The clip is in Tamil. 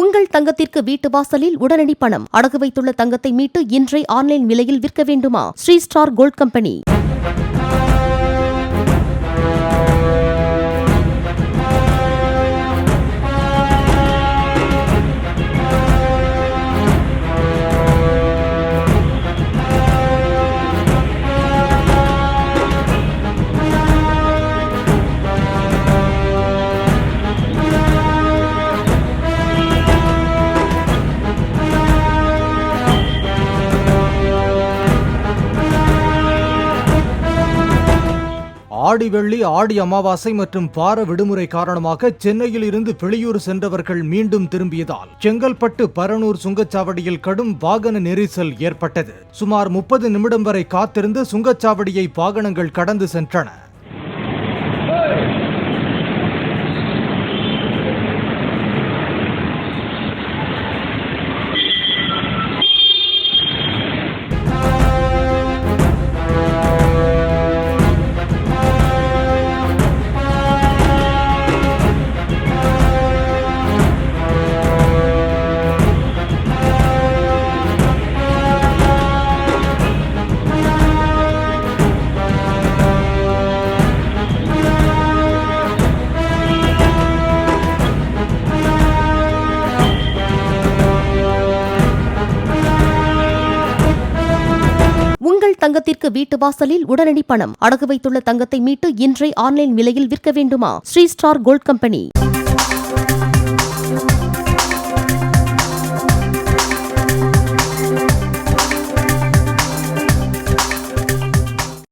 உங்கள் தங்கத்திற்கு வீட்டு வாசலில் உடனடி பணம். அடகு வைத்துள்ள தங்கத்தை மீட்டு இன்றே ஆன்லைன் விலையில் விற்க வேண்டுமா? Sri star gold company. Aadi வெள்ளி, ஆடி அமாவாசை மற்றும் வார விடுமுறை காரணமாக சென்னையில் இருந்து வெளியூர் சென்றவர்கள் மீண்டும் திரும்பியதால் செங்கல்பட்டு பரனூர் சுங்கச்சாவடியில் கடும் வாகன நெரிசல் ஏற்பட்டது. சுமார் 30 நிமிடம் வரை காத்திருந்து சுங்கச்சாவடியை வாகனங்கள் கடந்து சென்றன. உங்கள் தங்கத்திற்கு வீட்டு வாசலில் உடனடி பணம். அடகு வைத்துள்ள தங்கத்தை மீட்டு இன்றே ஆன்லைன் விலையில் விற்க வேண்டுமா? Sri star gold company.